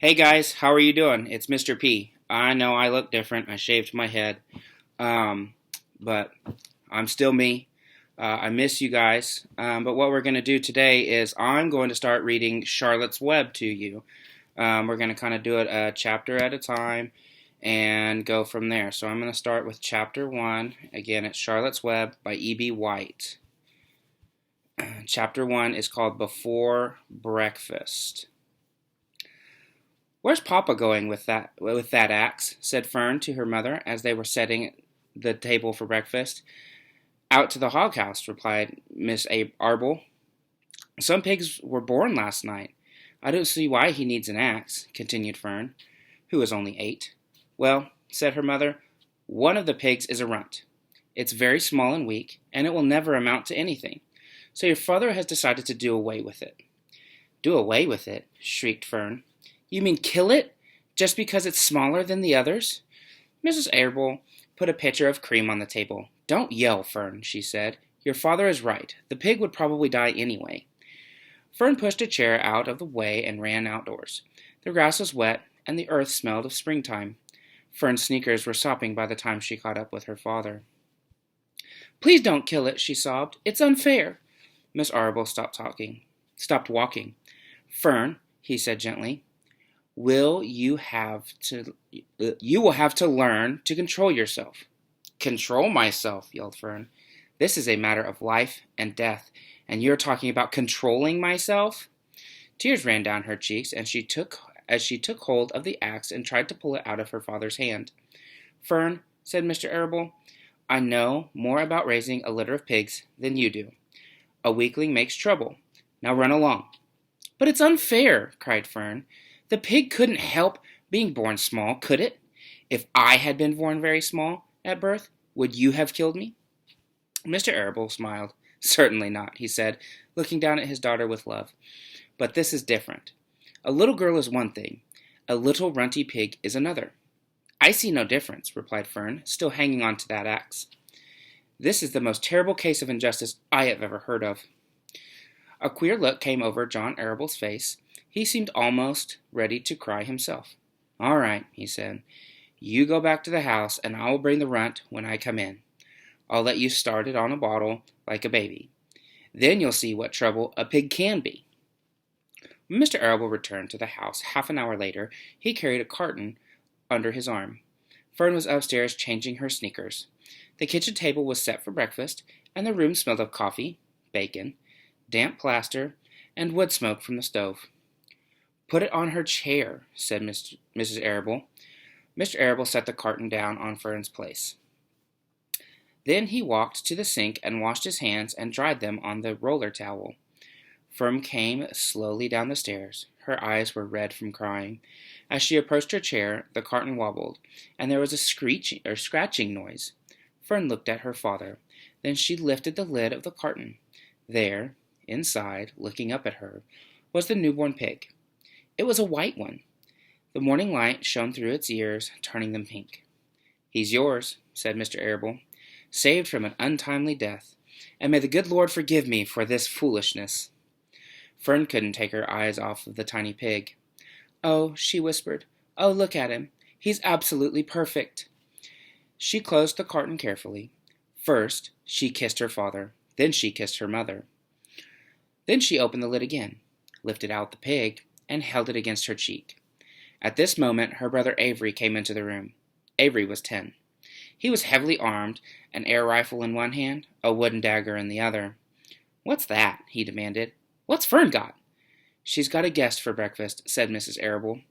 Hey guys, how are you doing? It's Mr. P. I know I look different. I shaved my head, um, but I'm still me. I miss you guys. But what we're going to do today is I'm going to start reading Charlotte's Web to you. We're going to kind of do it a chapter at a time and go from there. So I'm going to start with chapter 1. Again, it's Charlotte's Web by E.B. White. Chapter 1 is called Before Breakfast. "Where's Papa going with that axe?" said Fern to her mother as they were setting the table for breakfast. "Out to the hog house," replied Miss Arble. "Some pigs were born last night. I don't see why he needs an axe," continued Fern, who was only 8. "Well," said her mother, "one of the pigs is a runt. It's very small and weak, and it will never amount to anything. So your father has decided to do away with it." "Do away with it?" shrieked Fern. "You mean kill it, just because it's smaller than the others?" Mrs. Arable put a pitcher of cream on the table. "Don't yell, Fern," she said. "Your father is right. The pig would probably die anyway." Fern pushed a chair out of the way and ran outdoors. The grass was wet, and the earth smelled of springtime. Fern's sneakers were sopping by the time she caught up with her father. "Please don't kill it," she sobbed. "It's unfair." Miss Arable stopped walking. "Fern," he said gently, "will you will have to learn to control yourself." "Control myself," yelled Fern. "This is a matter of life and death, and you're talking about controlling myself?" Tears ran down her cheeks, and as she took hold of the axe and tried to pull it out of her father's hand. "Fern," said Mr. Arable, "I know more about raising a litter of pigs than you do. A weakling makes trouble. Now run along." "But it's unfair," cried Fern. "The pig couldn't help being born small, could it? If I had been born very small at birth, would you have killed me?" Mr. Arable smiled. "Certainly not," he said, looking down at his daughter with love. "But this is different. A little girl is one thing. A little runty pig is another." "I see no difference," replied Fern, still hanging on to that axe. "This is the most terrible case of injustice I have ever heard of." A queer look came over John Arable's face. He seemed almost ready to cry himself. "All right," he said. "You go back to the house, and I will bring the runt when I come in. I'll let you start it on a bottle like a baby. Then you'll see what trouble a pig can be." When Mr. Arable returned to the house half an hour later, he carried a carton under his arm. Fern was upstairs changing her sneakers. The kitchen table was set for breakfast, and the room smelled of coffee, bacon, damp plaster, and wood smoke from the stove. "Put it on her chair," said Mrs. Arable. Mr. Arable set the carton down on Fern's place. Then he walked to the sink and washed his hands and dried them on the roller towel. Fern came slowly down the stairs. Her eyes were red from crying. As she approached her chair, the carton wobbled, and there was a scratching noise. Fern looked at her father. Then she lifted the lid of the carton. There, inside, looking up at her, was the newborn pig. It was a white one. The morning light shone through its ears, turning them pink. "He's yours," said Mr. Arable, "saved from an untimely death, and may the good Lord forgive me for this foolishness." Fern couldn't take her eyes off of the tiny pig. "Oh," she whispered, "oh, look at him. He's absolutely perfect." She closed the carton carefully. First, she kissed her father. Then she kissed her mother. Then she opened the lid again, lifted out the pig, and held it against her cheek. At this moment, her brother Avery came into the room. Avery was 10. He was heavily armed, an air rifle in one hand, a wooden dagger in the other. "What's that?" he demanded. "What's Fern got?" "She's got a guest for breakfast," said Mrs. Arable.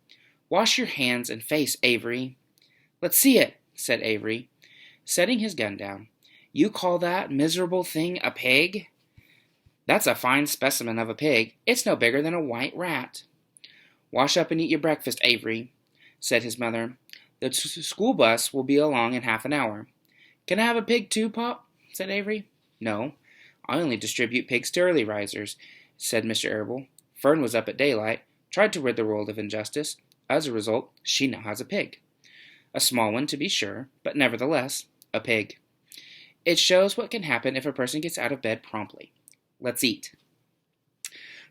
"Wash your hands and face, Avery." "Let's see it," said Avery, setting his gun down. "You call that miserable thing a pig?" "That's a fine specimen of a pig. It's no bigger than a white rat." "Wash up and eat your breakfast, Avery," said his mother. "The school bus will be along in half an hour." "Can I have a pig too, Pop?" said Avery. "No, I only distribute pigs to early risers," said Mr. Arable. "Fern was up at daylight, tried to rid the world of injustice. As a result, she now has a pig. A small one, to be sure, but nevertheless, a pig. It shows what can happen if a person gets out of bed promptly. Let's eat."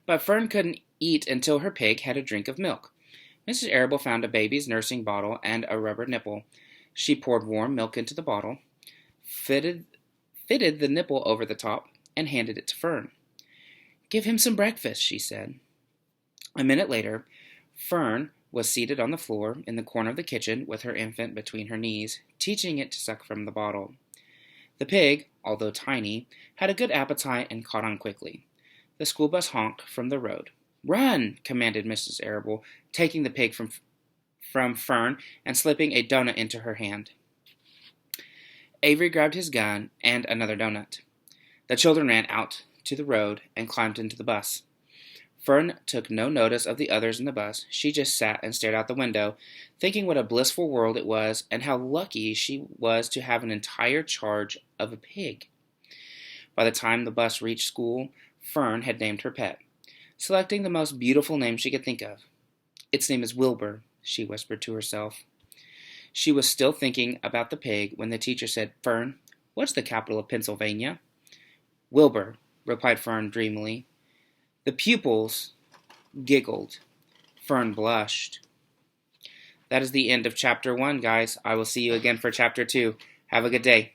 But Fern couldn't eat until her pig had a drink of milk. Mrs. Arable found a baby's nursing bottle and a rubber nipple. She poured warm milk into the bottle, fitted the nipple over the top, and handed it to Fern. "Give him some breakfast," she said. A minute later, Fern was seated on the floor in the corner of the kitchen with her infant between her knees, teaching it to suck from the bottle. The pig, although tiny, had a good appetite and caught on quickly. The school bus honked from the road. "Run!" commanded Mrs. Arable, taking the pig from Fern and slipping a donut into her hand. Avery grabbed his gun and another donut. The children ran out to the road and climbed into the bus. Fern took no notice of the others in the bus. She just sat and stared out the window, thinking what a blissful world it was and how lucky she was to have an entire charge of a pig. By the time the bus reached school, Fern had named her pet, selecting the most beautiful name she could think of. "Its name is Wilbur," she whispered to herself. She was still thinking about the pig when the teacher said, "Fern, what's the capital of Pennsylvania?" "Wilbur," replied Fern dreamily. The pupils giggled. Fern blushed. That is the end of chapter 1, guys. I will see you again for chapter 2. Have a good day.